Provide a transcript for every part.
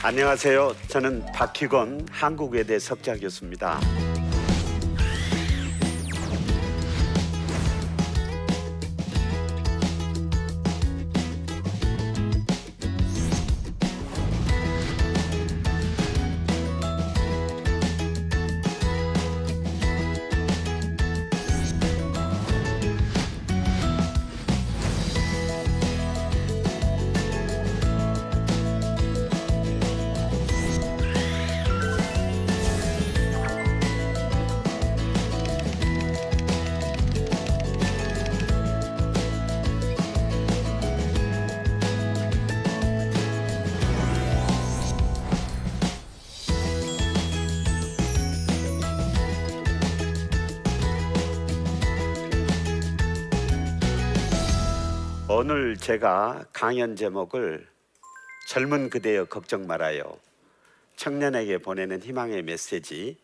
안녕하세요. 저는 박희건 한국외대 석좌 교수입니다. 오늘 제가 강연 제목을 젊은 그대여 걱정 말아요. 청년에게 보내는 희망의 메시지,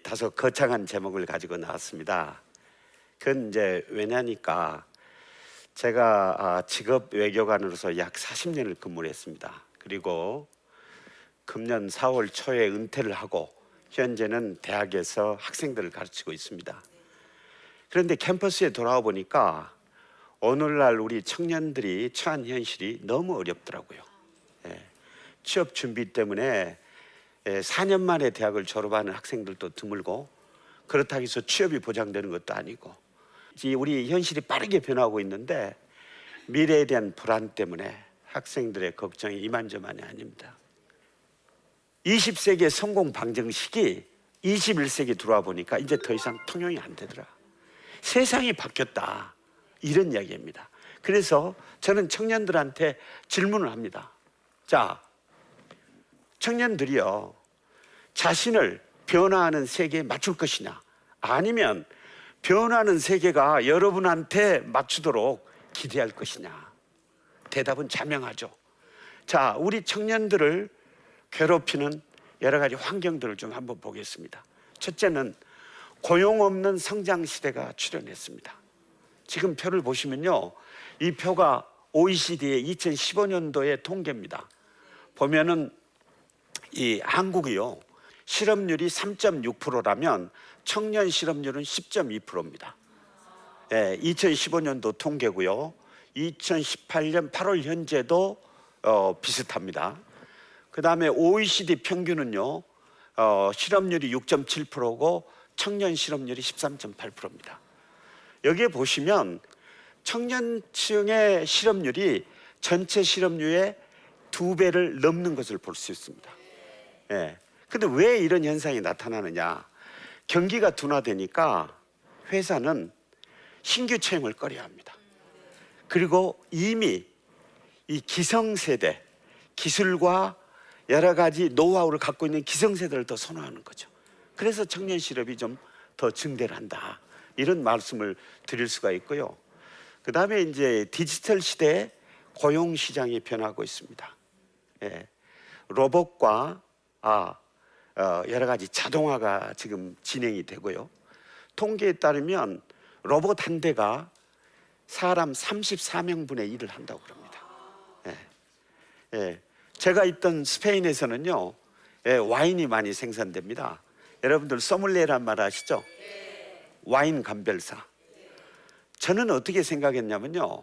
다소 거창한 제목을 가지고 나왔습니다. 그건 이제 왜냐니까 제가 직업 외교관으로서 약 40년을 근무를 했습니다. 그리고 금년 4월 초에 은퇴를 하고 현재는 대학에서 학생들을 가르치고 있습니다. 그런데 캠퍼스에 돌아와 보니까 오늘날 우리 청년들이 처한 현실이 너무 어렵더라고요. 취업 준비 때문에 4년 만에 대학을 졸업하는 학생들도 드물고, 그렇다고 해서 취업이 보장되는 것도 아니고, 우리 현실이 빠르게 변하고 있는데 미래에 대한 불안 때문에 학생들의 걱정이 이만저만이 아닙니다. 20세기의 성공 방정식이 21세기 들어와 보니까 이제 더 이상 통용이 안 되더라. 세상이 바뀌었다, 이런 이야기입니다. 그래서 저는 청년들한테 질문을 합니다. 자, 청년들이요, 자신을 변화하는 세계에 맞출 것이냐, 아니면 변화하는 세계가 여러분한테 맞추도록 기대할 것이냐. 대답은 자명하죠. 자, 우리 청년들을 괴롭히는 여러 가지 환경들을 좀 한번 보겠습니다. 첫째는 고용 없는 성장 시대가 출현했습니다. 지금 표를 보시면요, 이 표가 OECD의 2015년도의 통계입니다. 보면은 이 한국이요, 실업률이 3.6%라면 청년 실업률은 10.2%입니다. 2015년도 통계고요. 2018년 8월 현재도 비슷합니다. 그 다음에 OECD 평균은요, 실업률이 6.7%고 청년 실업률이 13.8%입니다. 여기에 보시면 청년층의 실업률이 전체 실업률의 2배를 넘는 것을 볼 수 있습니다. 근데 왜 이런 현상이 나타나느냐? 경기가 둔화되니까 회사는 신규 채용을 꺼려합니다. 그리고 이미 이 기성세대, 기술과 여러 가지 노하우를 갖고 있는 기성세대를 더 선호하는 거죠. 그래서 청년 실업이 좀 더 증대를 한다, 이런 말씀을 드릴 수가 있고요. 그 다음에 이제 디지털 시대에 고용 시장이 변하고 있습니다. 로봇과 여러 가지 자동화가 지금 진행이 되고요. 통계에 따르면 로봇 한 대가 사람 34명분의 일을 한다고 그럽니다. 제가 있던 스페인에서는요, 와인이 많이 생산됩니다. 여러분들 소믈리에란 말 아시죠? 와인 감별사. 저는 어떻게 생각했냐면요,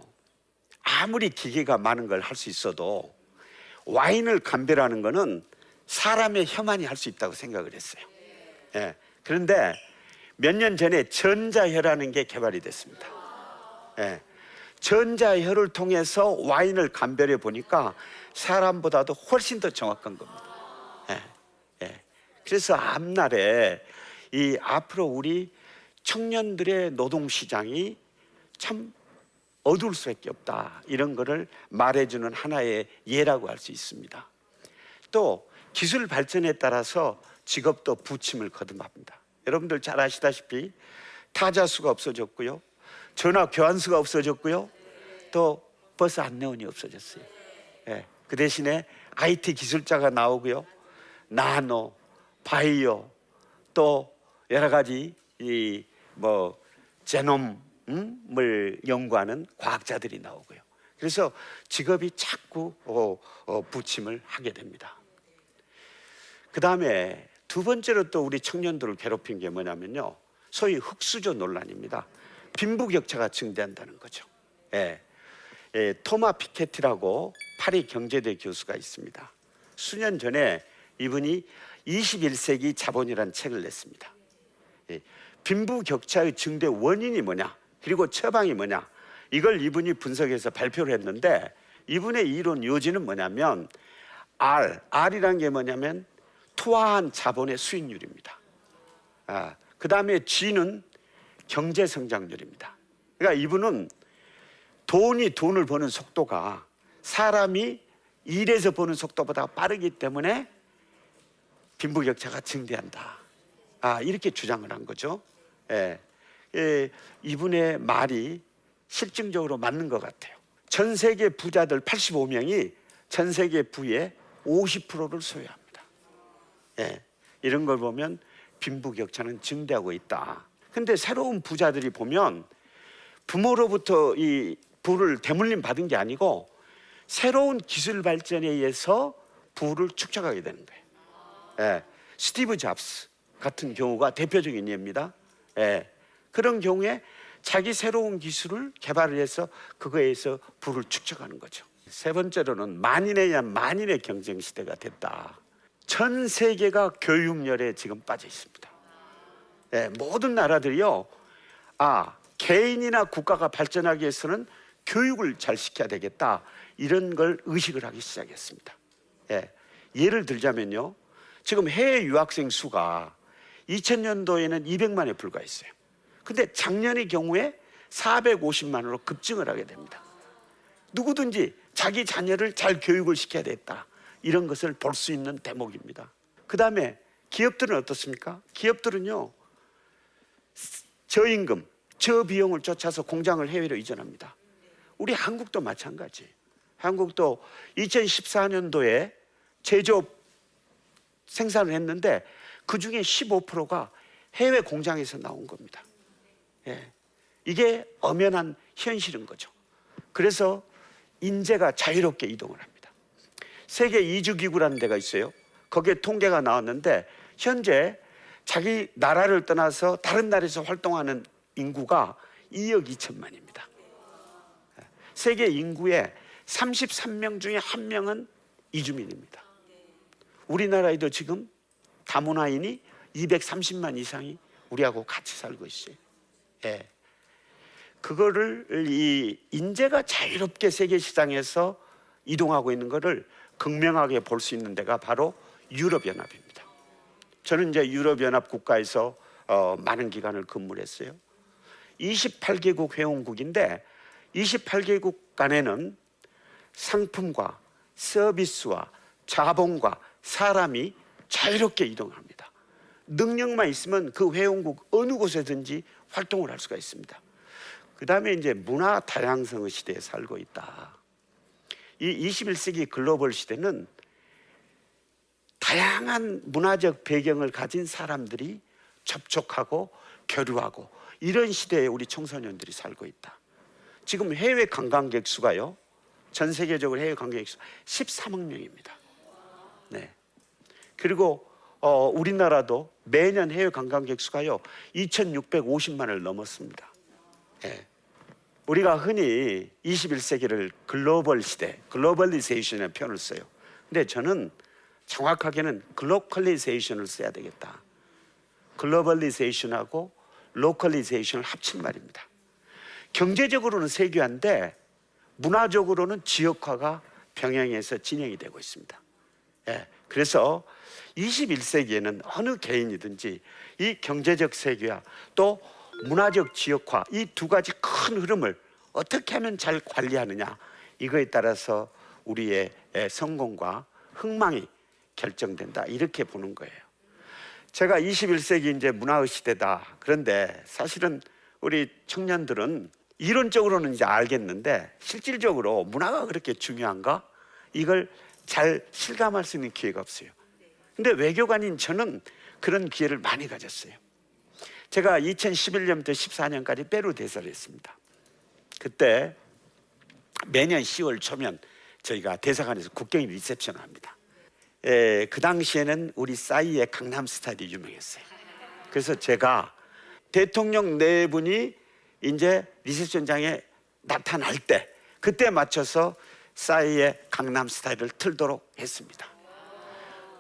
아무리 기계가 많은 걸 할 수 있어도 와인을 감별하는 거는 사람의 혀만이 할 수 있다고 생각을 했어요. 그런데 몇 년 전에 전자혀라는 게 개발이 됐습니다. 전자혀를 통해서 와인을 감별해 보니까 사람보다도 훨씬 더 정확한 겁니다. 그래서 앞날에 이 앞으로 우리 청년들의 노동시장이 참 어두울 수밖에 없다, 이런 거를 말해주는 하나의 예라고 할 수 있습니다. 또 기술 발전에 따라서 직업도 부침을 거듭합니다. 여러분들 잘 아시다시피 타자수가 없어졌고요, 전화 교환수가 없어졌고요, 또 버스 안내원이 없어졌어요. 그 대신에 IT 기술자가 나오고요, 나노, 바이오, 또 여러 가지 제놈을 연구하는 과학자들이 나오고요. 그래서 직업이 자꾸 부침을 하게 됩니다. 그 다음에 두 번째로 또 우리 청년들을 괴롭힌 게 뭐냐면요, 소위 흑수저 논란입니다. 빈부격차가 증대한다는 거죠. 예. 토마 피케티라고 파리 경제대 교수가 있습니다. 수년 전에 이분이 21세기 자본이라는 책을 냈습니다. 빈부격차의 증대 원인이 뭐냐, 그리고 처방이 뭐냐, 이걸 이분이 분석해서 발표를 했는데, 이분의 이론 요지는 뭐냐면 R이라는 게 뭐냐면 투하한 자본의 수익률입니다. 그 다음에 G는 경제 성장률입니다. 그러니까 이분은 돈을 버는 속도가 사람이 일해서 버는 속도보다 빠르기 때문에 빈부격차가 증대한다. 이렇게 주장을 한 거죠. 이분의 말이 실증적으로 맞는 것 같아요. 전 세계 부자들 85명이 전 세계 부의 50%를 소유합니다. 이런 걸 보면 빈부격차는 증대하고 있다. 근데 새로운 부자들이 보면 부모로부터 이 부를 대물림 받은 게 아니고 새로운 기술 발전에 의해서 부를 축적하게 되는 거예요. 스티브 잡스 같은 경우가 대표적인 예입니다. 그런 경우에 자기 새로운 기술을 개발을 해서 그거에 의해서 부를 축적하는 거죠. 세 번째로는 만인에 의한 만인의 경쟁 시대가 됐다. 전 세계가 교육열에 지금 빠져 있습니다. 모든 나라들이요, 개인이나 국가가 발전하기 위해서는 교육을 잘 시켜야 되겠다, 이런 걸 의식을 하기 시작했습니다. 예를 들자면요, 지금 해외 유학생 수가 2000년도에는 200만에 불과했어요. 근데 작년의 경우에 450만으로 급증을 하게 됩니다. 누구든지 자기 자녀를 잘 교육을 시켜야 되겠다, 이런 것을 볼 수 있는 대목입니다. 그 다음에 기업들은 어떻습니까? 기업들은요, 저임금, 저비용을 쫓아서 공장을 해외로 이전합니다. 우리 한국도 마찬가지. 한국도 2014년도에 제조업 생산을 했는데 그 중에 15%가 해외 공장에서 나온 겁니다. 이게 엄연한 현실인 거죠. 그래서 인재가 자유롭게 이동을 합니다. 세계 이주기구라는 데가 있어요. 거기에 통계가 나왔는데 현재 자기 나라를 떠나서 다른 나라에서 활동하는 인구가 2억 2천만입니다. 세계 인구의 33명 중에 1명은 이주민입니다. 우리나라에도 지금 다문화인이 230만 이상이 우리하고 같이 살고 있어요. 그거를 이 인재가 자유롭게 세계 시장에서 이동하고 있는 것을 극명하게 볼 수 있는 데가 바로 유럽연합입니다. 저는 이제 유럽연합 국가에서 많은 기간을 근무를 했어요. 28개국 회원국인데 28개국 간에는 상품과 서비스와 자본과 사람이 자유롭게 이동합니다. 능력만 있으면 그 회원국 어느 곳에든지 활동을 할 수가 있습니다. 그 다음에 이제 문화 다양성의 시대에 살고 있다. 이 21세기 글로벌 시대는 다양한 문화적 배경을 가진 사람들이 접촉하고 교류하고 이런 시대에 우리 청소년들이 살고 있다. 지금 해외 관광객 수가요, 전 세계적으로 해외 관광객 수 13억 명입니다. 그리고 우리나라도 매년 해외 관광객 수가요 2,650만을 넘었습니다. 우리가 흔히 21세기를 글로벌 시대, 글로벌리제이션의 표현을 써요. 근데 저는 정확하게는 글로컬리제이션을 써야 되겠다. 글로벌리제이션하고 로컬리제이션을 합친 말입니다. 경제적으로는 세계화인데 문화적으로는 지역화가 병행해서 진행이 되고 있습니다. 그래서 21세기에는 어느 개인이든지 이 경제적 세계화 또 문화적 지역화, 이 두 가지 큰 흐름을 어떻게 하면 잘 관리하느냐, 이거에 따라서 우리의 성공과 흥망이 결정된다, 이렇게 보는 거예요. 제가 21세기 이제 문화의 시대다. 그런데 사실은 우리 청년들은 이론적으로는 이제 알겠는데 실질적으로 문화가 그렇게 중요한가? 이걸 잘 실감할 수 있는 기회가 없어요. 근데 외교관인 저는 그런 기회를 많이 가졌어요. 제가 2011년부터 14년까지 페루 대사를 했습니다. 그때 매년 10월 초면 저희가 대사관에서 국경일 리셉션을 합니다. 그 당시에는 우리 싸이의 강남 스타일이 유명했어요. 그래서 제가 대통령 네 분이 이제 리셉션장에 나타날 때 그때 맞춰서 싸이의 강남 스타일을 틀도록 했습니다.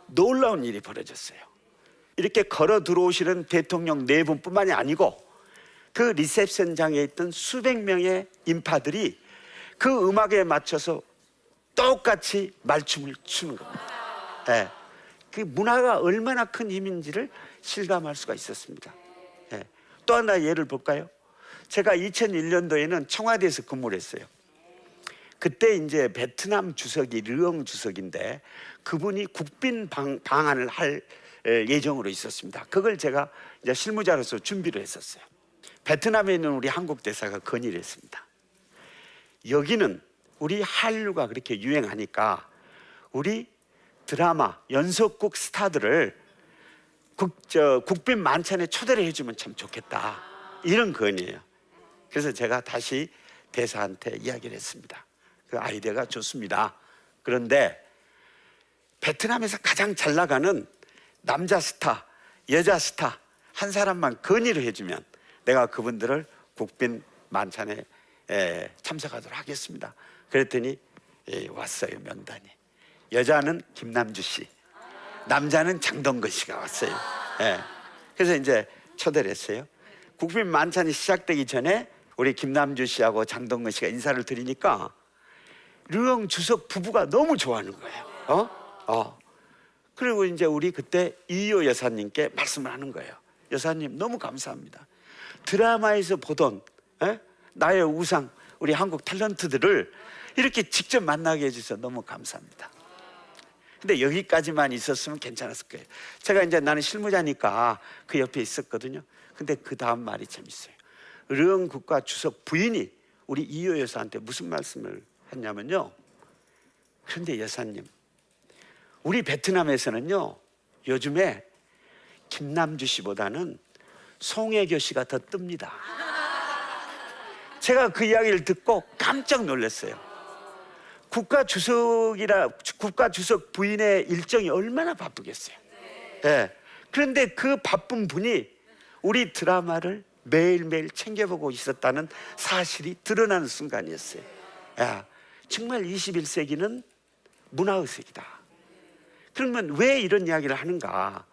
놀라운 일이 벌어졌어요. 이렇게 걸어 들어오시는 대통령 네 분뿐만이 아니고 그 리셉션장에 있던 수백 명의 인파들이 그 음악에 맞춰서 똑같이 말춤을 추는 겁니다. 예. 그 문화가 얼마나 큰 힘인지를 실감할 수가 있었습니다. 예. 또 하나 예를 볼까요? 제가 2001년도에는 청와대에서 근무를 했어요. 그때 이제 베트남 주석이 르엉 주석인데 그분이 국빈 방한을 할 예정으로 있었습니다. 그걸 제가 이제 실무자로서 준비를 했었어요. 베트남에 있는 우리 한국 대사가 건의를 했습니다. 여기는 우리 한류가 그렇게 유행하니까 우리 드라마 연속극 스타들을 국빈 만찬에 초대를 해주면 참 좋겠다, 이런 건의예요. 그래서 제가 다시 대사한테 이야기를 했습니다. 그 아이디어가 좋습니다. 그런데 베트남에서 가장 잘 나가는 남자 스타, 여자 스타 한 사람만 건의를 해주면 내가 그분들을 국빈 만찬에 참석하도록 하겠습니다. 그랬더니 왔어요. 명단이. 여자는 김남주 씨, 남자는 장동건 씨가 왔어요. 그래서 이제 초대를 했어요. 국빈 만찬이 시작되기 전에 우리 김남주 씨하고 장동건 씨가 인사를 드리니까 르엉 주석 부부가 너무 좋아하는 거예요. 그리고 이제 우리 그때 이효 여사님께 말씀을 하는 거예요. 여사님 너무 감사합니다. 드라마에서 보던 나의 우상 우리 한국 탤런트들을 이렇게 직접 만나게 해주셔서 너무 감사합니다. 근데 여기까지만 있었으면 괜찮았을 거예요. 제가 이제 나는 실무자니까 그 옆에 있었거든요. 근데 그 다음 말이 재밌어요. 르엉 국가 주석 부인이 우리 이효 여사한테 무슨 말씀을 했냐면요. 그런데 여사님, 우리 베트남에서는요 요즘에 김남주 씨보다는 송혜교 씨가 더 뜹니다. 제가 그 이야기를 듣고 깜짝 놀랐어요. 국가 주석 부인의 일정이 얼마나 바쁘겠어요. 그런데 그 바쁜 분이 우리 드라마를 매일매일 챙겨보고 있었다는 사실이 드러나는 순간이었어요. 정말 21세기는 문화의식이다. 그러면 왜 이런 이야기를 하는가?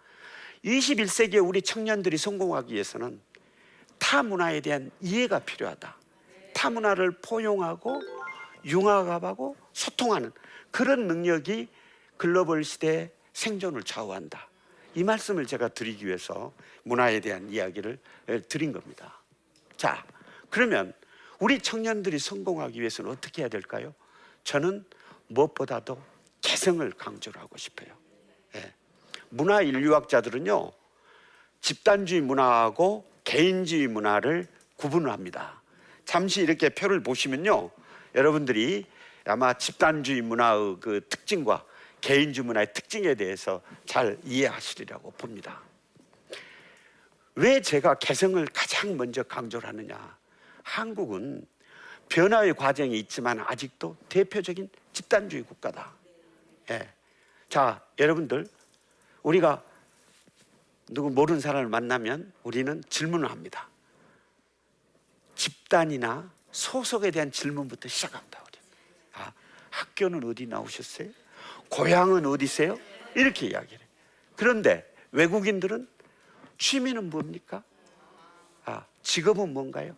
21세기에 우리 청년들이 성공하기 위해서는 타 문화에 대한 이해가 필요하다. 타 문화를 포용하고 융합하고 소통하는 그런 능력이 글로벌 시대의 생존을 좌우한다. 이 말씀을 제가 드리기 위해서 문화에 대한 이야기를 드린 겁니다. 자, 그러면 우리 청년들이 성공하기 위해서는 어떻게 해야 될까요? 저는 무엇보다도 개성을 강조를 하고 싶어요. 문화 인류학자들은요 집단주의 문화하고 개인주의 문화를 구분합니다. 잠시 이렇게 표를 보시면요 여러분들이 아마 집단주의 문화의 그 특징과 개인주의 문화의 특징에 대해서 잘 이해하시리라고 봅니다. 왜 제가 개성을 가장 먼저 강조를 하느냐? 한국은 변화의 과정이 있지만 아직도 대표적인 집단주의 국가다. 자, 여러분들, 우리가 누구 모르는 사람을 만나면 우리는 질문을 합니다. 집단이나 소속에 대한 질문부터 시작합니다. 학교는 어디 나오셨어요? 고향은 어디세요? 이렇게 이야기를 해요. 그런데 외국인들은 취미는 뭡니까? 직업은 뭔가요?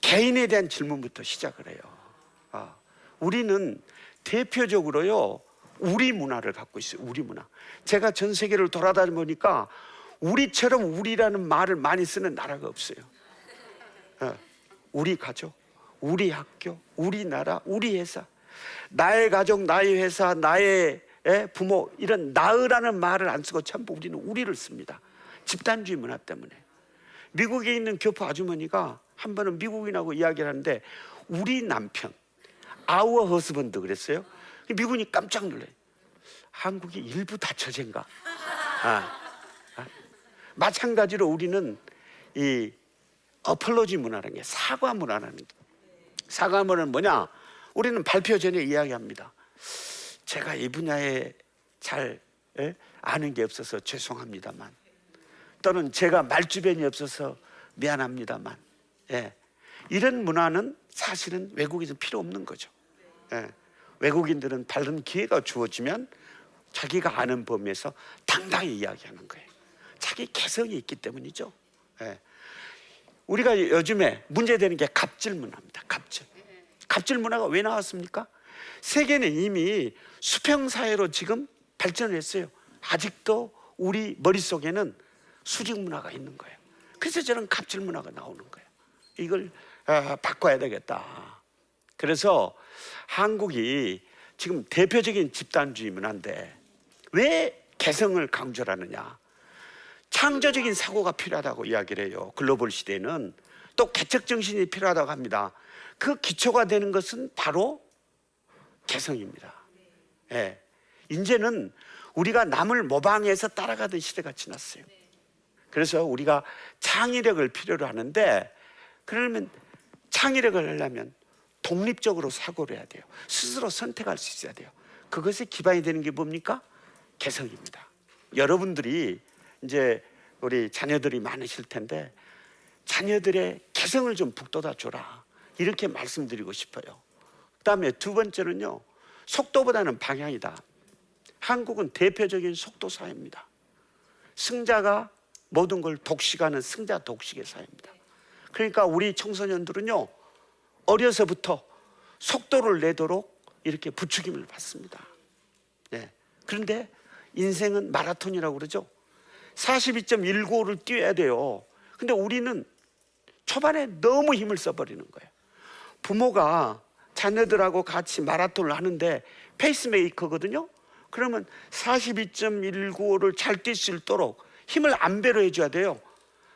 개인에 대한 질문부터 시작을 해요. 우리는 대표적으로요 우리 문화를 갖고 있어요. 우리 문화. 제가 전 세계를 돌아다니 보니까 우리처럼 우리라는 말을 많이 쓰는 나라가 없어요. 우리 가족, 우리 학교, 우리 나라, 우리 회사, 나의 가족, 나의 회사, 나의 부모, 이런 나으라는 말을 안 쓰고 전부 우리는 우리를 씁니다. 집단주의 문화 때문에. 미국에 있는 교포 아주머니가 한 번은 미국인하고 이야기를 하는데 우리 남편, our husband 그랬어요. 미국인이 깜짝 놀라요. 한국이 일부 다처제인가? 마찬가지로 우리는 이 어플로지 문화라는 게 사과 문화라는 게, 사과 문화는 뭐냐? 우리는 발표 전에 이야기합니다. 제가 이 분야에 잘 아는 게 없어서 죄송합니다만, 또는 제가 말주변이 없어서 미안합니다만, 이런 문화는 사실은 외국에서는 필요 없는 거죠. 외국인들은 다른 기회가 주어지면 자기가 아는 범위에서 당당히 이야기하는 거예요. 자기 개성이 있기 때문이죠. 우리가 요즘에 문제되는 게 갑질 문화입니다. 갑질 문화가 왜 나왔습니까? 세계는 이미 수평사회로 지금 발전했어요. 아직도 우리 머릿속에는 수직 문화가 있는 거예요. 그래서 저는 갑질 문화가 나오는 거예요. 이걸 바꿔야 되겠다. 그래서 한국이 지금 대표적인 집단주의 문화인데 왜 개성을 강조하느냐? 창조적인 사고가 필요하다고 이야기를 해요. 글로벌 시대에는 또 개척정신이 필요하다고 합니다. 그 기초가 되는 것은 바로 개성입니다. 이제는 우리가 남을 모방해서 따라가던 시대가 지났어요. 그래서 우리가 창의력을 필요로 하는데, 그러면 창의력을 하려면 독립적으로 사고를 해야 돼요. 스스로 선택할 수 있어야 돼요. 그것에 기반이 되는 게 뭡니까? 개성입니다. 여러분들이 이제 우리 자녀들이 많으실 텐데 자녀들의 개성을 좀 북돋아 줘라, 이렇게 말씀드리고 싶어요. 그다음에 두 번째는요, 속도보다는 방향이다. 한국은 대표적인 속도 사회입니다. 승자가 모든 걸 독식하는 승자 독식의 사회입니다. 그러니까 우리 청소년들은요, 어려서부터 속도를 내도록 이렇게 부추김을 받습니다. 그런데 인생은 마라톤이라고 그러죠. 42.195를 뛰어야 돼요. 근데 우리는 초반에 너무 힘을 써버리는 거예요. 부모가 자녀들하고 같이 마라톤을 하는데 페이스메이커거든요. 그러면 42.195를 잘 뛸 수 있도록 힘을 안배로 해줘야 돼요.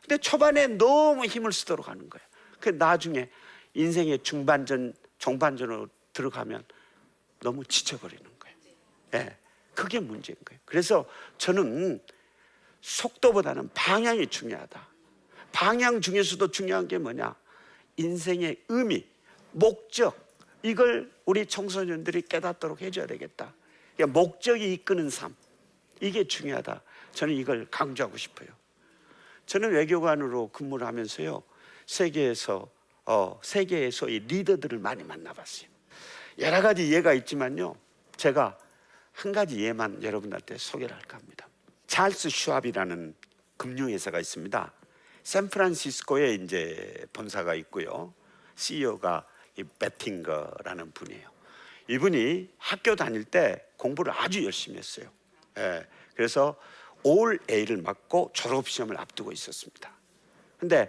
근데 초반에 너무 힘을 쓰도록 하는 거예요. 그 나중에 인생의 중반전, 종반전으로 들어가면 너무 지쳐버리는 거예요. 그게 문제인 거예요. 그래서 저는 속도보다는 방향이 중요하다. 방향 중에서도 중요한 게 뭐냐? 인생의 의미, 목적, 이걸 우리 청소년들이 깨닫도록 해줘야 되겠다. 그러니까 목적이 이끄는 삶, 이게 중요하다. 저는 이걸 강조하고 싶어요. 저는 외교관으로 근무를 하면서요, 세계에서 이 리더들을 많이 만나봤어요. 여러 가지 예가 있지만요, 제가 한 가지 예만 여러분한테 소개를 할까 합니다. 찰스 슈왑이라는 금융회사가 있습니다. 샌프란시스코에 이제 본사가 있고요. CEO가 이 베팅거라는 분이에요. 이분이 학교 다닐 때 공부를 아주 열심히 했어요. 그래서 올 A를 맞고 졸업시험을 앞두고 있었습니다. 근데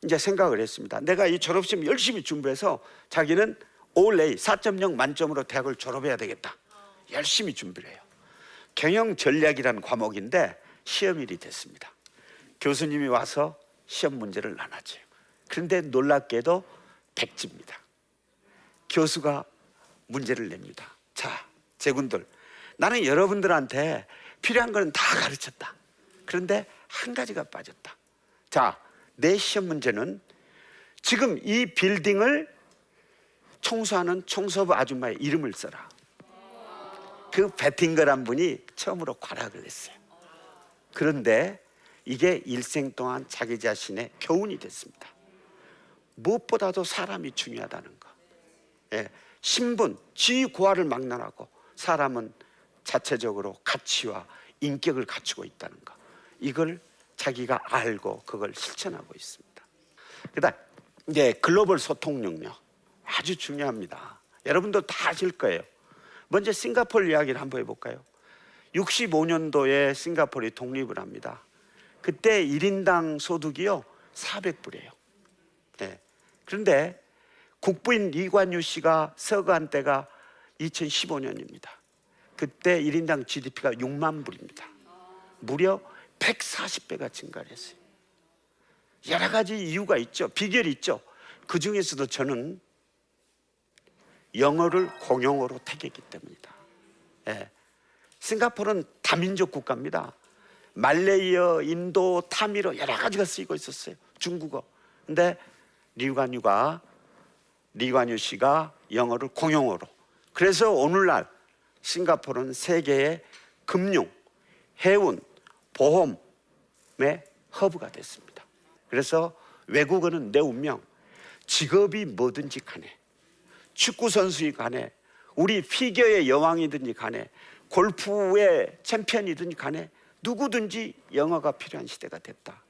이제 생각을 했습니다. 내가 이 졸업시험 열심히 준비해서 자기는 올 A 4.0 만점으로 대학을 졸업해야 되겠다. 열심히 준비를 해요. 경영 전략이라는 과목인데 시험일이 됐습니다. 교수님이 와서 시험 문제를 나눠줘요. 그런데 놀랍게도 100지입니다. 교수가 문제를 냅니다. 자, 제군들, 나는 여러분들한테 필요한 거는 다 가르쳤다. 그런데 한 가지가 빠졌다. 자, 내 시험 문제는 지금 이 빌딩을 청소하는 청소부 아줌마의 이름을 써라. 그 베팅거란 분이 처음으로 과락을 했어요. 그런데 이게 일생 동안 자기 자신의 교훈이 됐습니다. 무엇보다도 사람이 중요하다는 거. 신분, 지위, 고하를 막론하고 사람은 자체적으로 가치와 인격을 갖추고 있다는 거. 이걸 자기가 알고 그걸 실천하고 있습니다. 그다음 이제 글로벌 소통 능력 아주 중요합니다. 여러분도 다 아실 거예요. 먼저 싱가포르 이야기를 한번 해볼까요? 65년도에 싱가포르이 독립을 합니다. 그때 1인당 소득이요 400불이에요. 그런데 국부인 리관유 씨가 서거한 때가 2015년입니다. 그때 1인당 GDP가 6만 불입니다. 무려 140배가 증가를 했어요. 여러 가지 이유가 있죠. 비결이 있죠. 그 중에서도 저는 영어를 공용어로 택했기 때문이다. 싱가포르는 다민족 국가입니다. 말레이어, 인도, 타미르 여러 가지가 쓰이고 있었어요. 중국어. 근데 리관유 씨가 영어를 공용어로. 그래서 오늘날 싱가포르는 세계의 금융, 해운, 보험의 허브가 됐습니다. 그래서 외국어는 내 운명, 직업이 뭐든지 간에, 축구 선수이 간에, 우리 피겨의 여왕이든지 간에, 골프의 챔피언이든지 간에 누구든지 영어가 필요한 시대가 됐다.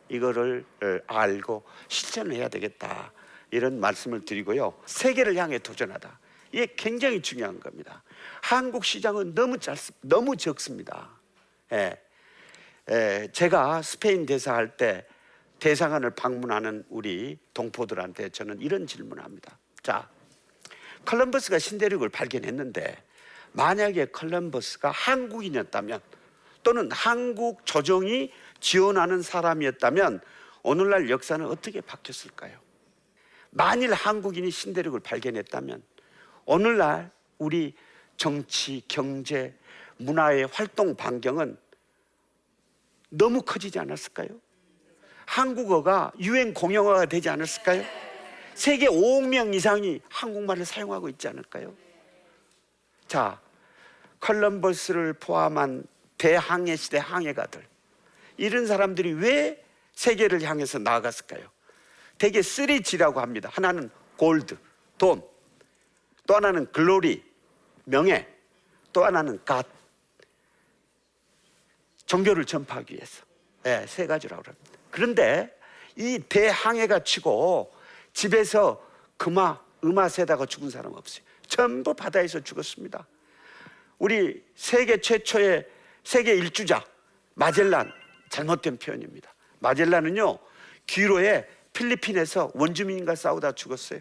이거를 알고 실천을 해야 되겠다, 이런 말씀을 드리고요. 세계를 향해 도전하다, 이게 굉장히 중요한 겁니다. 한국 시장은 너무 적습니다. 제가 스페인 대사할 때 대사관을 방문하는 우리 동포들한테 저는 이런 질문을 합니다. 자, 콜럼버스가 신대륙을 발견했는데 만약에 콜럼버스가 한국인이었다면, 또는 한국 조정이 지원하는 사람이었다면 오늘날 역사는 어떻게 바뀌었을까요? 만일 한국인이 신대륙을 발견했다면 오늘날 우리 정치, 경제, 문화의 활동 반경은 너무 커지지 않았을까요? 한국어가 유행 공용어가 되지 않았을까요? 세계 5억 명 이상이 한국말을 사용하고 있지 않을까요? 자, 콜럼버스를 포함한 대항해 시대 항해가들, 이런 사람들이 왜 세계를 향해서 나아갔을까요? 대개 3G라고 합니다. 하나는 골드, 돈, 또 하나는 글로리, 명예, 또 하나는 갓, 종교를 전파하기 위해서. 세 가지라고 합니다. 그런데 이 대항해가 치고 집에서 음아 새다가 죽은 사람 없어요. 전부 바다에서 죽었습니다. 우리 세계 최초의 세계 일주자 마젤란, 잘못된 표현입니다. 마젤란은요, 기로에 필리핀에서 원주민과 싸우다 죽었어요.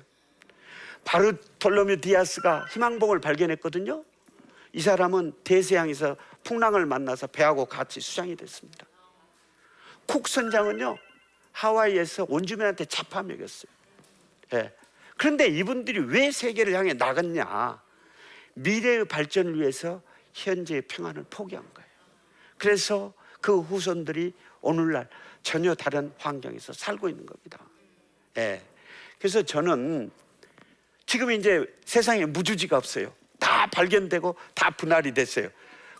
바르톨로메 디아스가 희망봉을 발견했거든요. 이 사람은 대서양에서 풍랑을 만나서 배하고 같이 수장이 됐습니다. 쿡 선장은요, 하와이에서 원주민한테 잡아먹였어요. 그런데 이분들이 왜 세계를 향해 나갔냐? 미래의 발전을 위해서 현재의 평안을 포기한 거예요. 그래서 그 후손들이 오늘날 전혀 다른 환경에서 살고 있는 겁니다. 그래서 저는 지금 이제 세상에 무주지가 없어요. 다 발견되고 다 분할이 됐어요.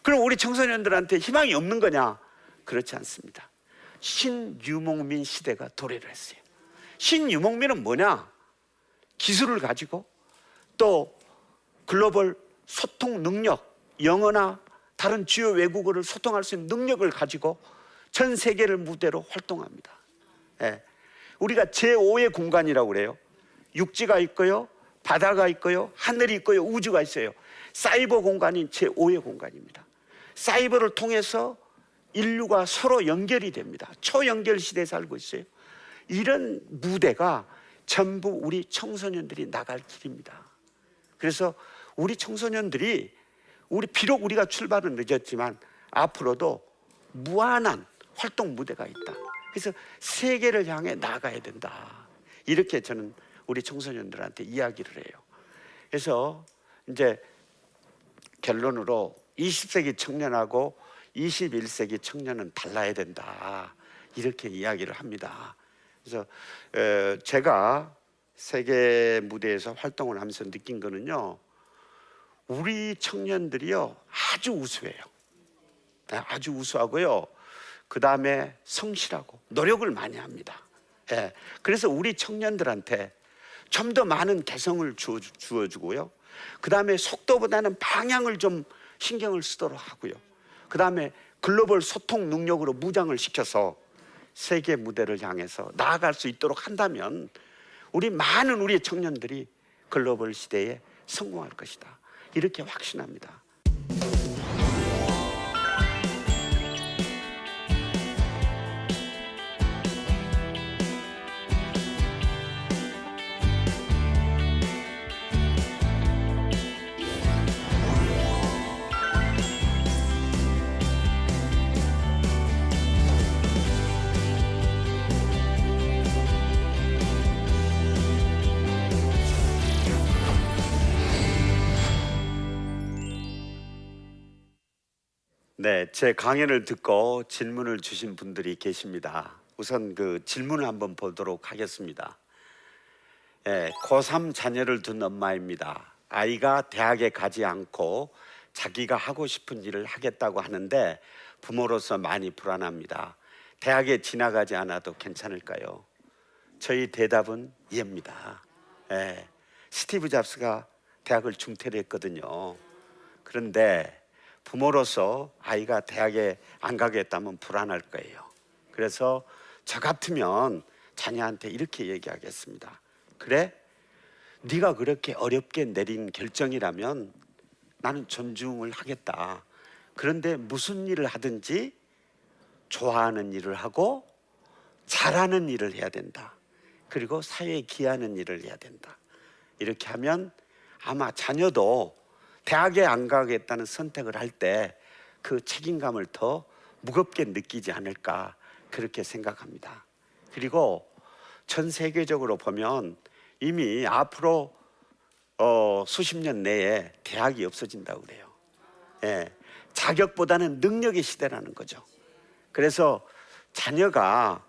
그럼 우리 청소년들한테 희망이 없는 거냐? 그렇지 않습니다. 신유목민 시대가 도래를 했어요. 신유목민은 뭐냐? 기술을 가지고 또 글로벌 소통 능력, 영어나 다른 주요 외국어를 소통할 수 있는 능력을 가지고 전 세계를 무대로 활동합니다. 우리가 제5의 공간이라고 그래요. 육지가 있고요, 바다가 있고요, 하늘이 있고요, 우주가 있어요. 사이버 공간인 제5의 공간입니다. 사이버를 통해서 인류가 서로 연결이 됩니다. 초연결 시대에 살고 있어요. 이런 무대가 전부 우리 청소년들이 나갈 길입니다. 그래서 우리 청소년들이 비록 우리가 출발은 늦었지만 앞으로도 무한한 활동 무대가 있다. 그래서 세계를 향해 나가야 된다. 이렇게 저는 우리 청소년들한테 이야기를 해요. 그래서 이제 결론으로 20세기 청년하고 21세기 청년은 달라야 된다, 이렇게 이야기를 합니다. 그래서 제가 세계 무대에서 활동을 하면서 느낀 거는요, 우리 청년들이요 아주 우수해요. 아주 우수하고요, 그 다음에 성실하고 노력을 많이 합니다. 그래서 우리 청년들한테 좀 더 많은 개성을 주어주고요, 그 다음에 속도보다는 방향을 좀 신경을 쓰도록 하고요, 그 다음에 글로벌 소통 능력으로 무장을 시켜서 세계 무대를 향해서 나아갈 수 있도록 한다면 많은 우리 청년들이 글로벌 시대에 성공할 것이다, 이렇게 확신합니다. 네, 제 강연을 듣고 질문을 주신 분들이 계십니다. 우선 그 질문을 한번 보도록 하겠습니다. 고3 자녀를 둔 엄마입니다. 아이가 대학에 가지 않고 자기가 하고 싶은 일을 하겠다고 하는데 부모로서 많이 불안합니다. 대학에 지나가지 않아도 괜찮을까요? 저희 대답은 예입니다. 예, 스티브 잡스가 대학을 중퇴를 했거든요. 그런데 부모로서 아이가 대학에 안 가겠다면 불안할 거예요. 그래서 저 같으면 자녀한테 이렇게 얘기하겠습니다. 그래? 네가 그렇게 어렵게 내린 결정이라면 나는 존중을 하겠다. 그런데 무슨 일을 하든지 좋아하는 일을 하고 잘하는 일을 해야 된다. 그리고 사회에 기여하는 일을 해야 된다. 이렇게 하면 아마 자녀도 대학에 안 가겠다는 선택을 할 때 그 책임감을 더 무겁게 느끼지 않을까 그렇게 생각합니다. 그리고 전 세계적으로 보면 이미 앞으로 수십 년 내에 대학이 없어진다고 그래요. 예, 자격보다는 능력의 시대라는 거죠. 그래서 자녀가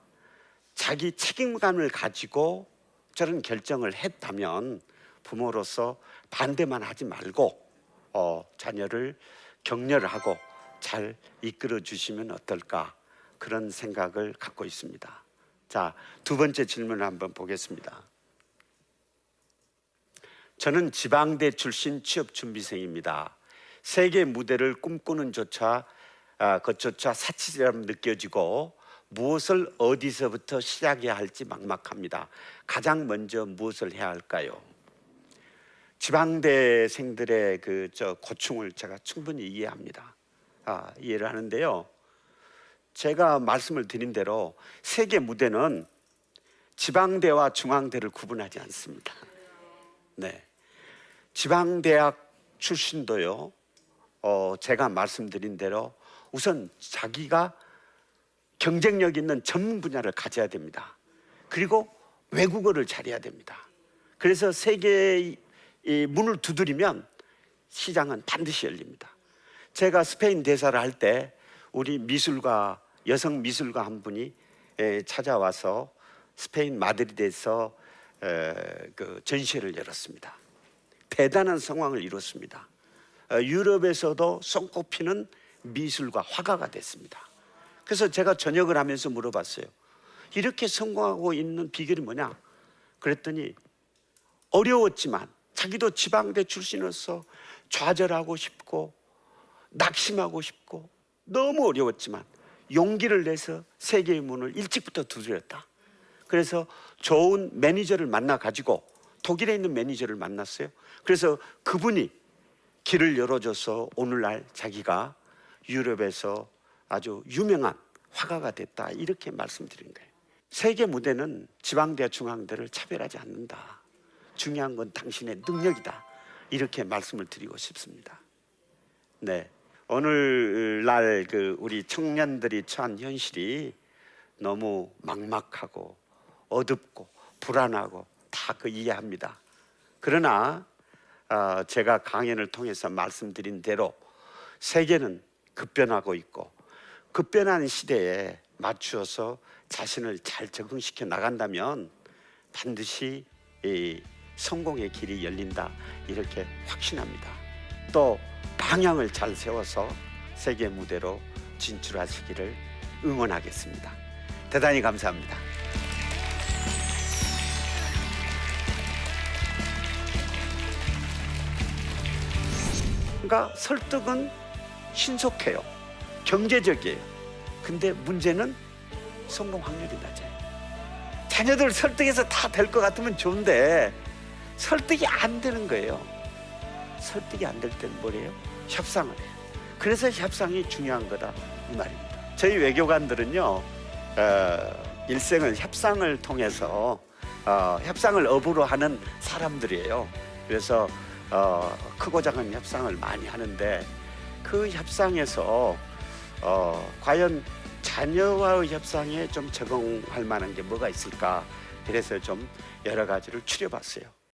자기 책임감을 가지고 저런 결정을 했다면 부모로서 반대만 하지 말고 자녀를 격려를 하고 잘 이끌어 주시면 어떨까 그런 생각을 갖고 있습니다. 자, 두 번째 질문을 한번 보겠습니다. 저는 지방대 출신 취업준비생입니다. 세계 무대를 꿈꾸는 것조차 사치처럼 느껴지고 무엇을 어디서부터 시작해야 할지 막막합니다. 가장 먼저 무엇을 해야 할까요? 지방대생들의 고충을 제가 충분히 이해합니다. 이해를 하는데요. 제가 말씀을 드린 대로 세계 무대는 지방대와 중앙대를 구분하지 않습니다. 네, 지방대학 출신도요. 제가 말씀드린 대로 우선 자기가 경쟁력 있는 전문 분야를 가져야 됩니다. 그리고 외국어를 잘해야 됩니다. 그래서 세계의 문을 두드리면 시장은 반드시 열립니다. 제가 스페인 대사를 할 때 우리 미술가, 여성 미술가 한 분이 찾아와서 스페인 마드리드에서 그 전시회를 열었습니다. 대단한 성황을 이뤘습니다. 유럽에서도 손꼽히는 미술가, 화가가 됐습니다. 그래서 제가 전역을 하면서 물어봤어요. 이렇게 성공하고 있는 비결이 뭐냐? 그랬더니 어려웠지만 자기도 지방대 출신으로서 좌절하고 싶고 낙심하고 싶고 너무 어려웠지만 용기를 내서 세계의 문을 일찍부터 두드렸다. 그래서 좋은 매니저를 만나 가지고 독일에 있는 매니저를 만났어요. 그래서 그분이 길을 열어줘서 오늘날 자기가 유럽에서 아주 유명한 화가가 됐다. 이렇게 말씀드린 거예요. 세계 무대는 지방대와 중앙대를 차별하지 않는다. 중요한 건 당신의 능력이다. 이렇게 말씀을 드리고 싶습니다. 네, 오늘날 우리 청년들이 처한 현실이 너무 막막하고 어둡고 불안하고 다 이해합니다. 그러나 제가 강연을 통해서 말씀드린 대로 세계는 급변하고 있고 급변하는 시대에 맞추어서 자신을 잘 적응시켜 나간다면 반드시 이 성공의 길이 열린다 이렇게 확신합니다. 또 방향을 잘 세워서 세계 무대로 진출하시기를 응원하겠습니다. 대단히 감사합니다. 그러니까 설득은 신속해요. 경제적이에요. 근데 문제는 성공 확률이 낮아요. 자녀들 설득해서 다 될 것 같으면 좋은데 설득이 안 되는 거예요. 설득이 안 될 때는 뭐래요? 협상을 해요. 그래서 협상이 중요한 거다 이 말입니다. 저희 외교관들은요 일생을 협상을 통해서 협상을 업으로 하는 사람들이에요. 그래서 크고 작은 협상을 많이 하는데 그 협상에서 과연 자녀와의 협상에 좀 적용할 만한 게 뭐가 있을까? 그래서 좀 여러 가지를 추려봤어요.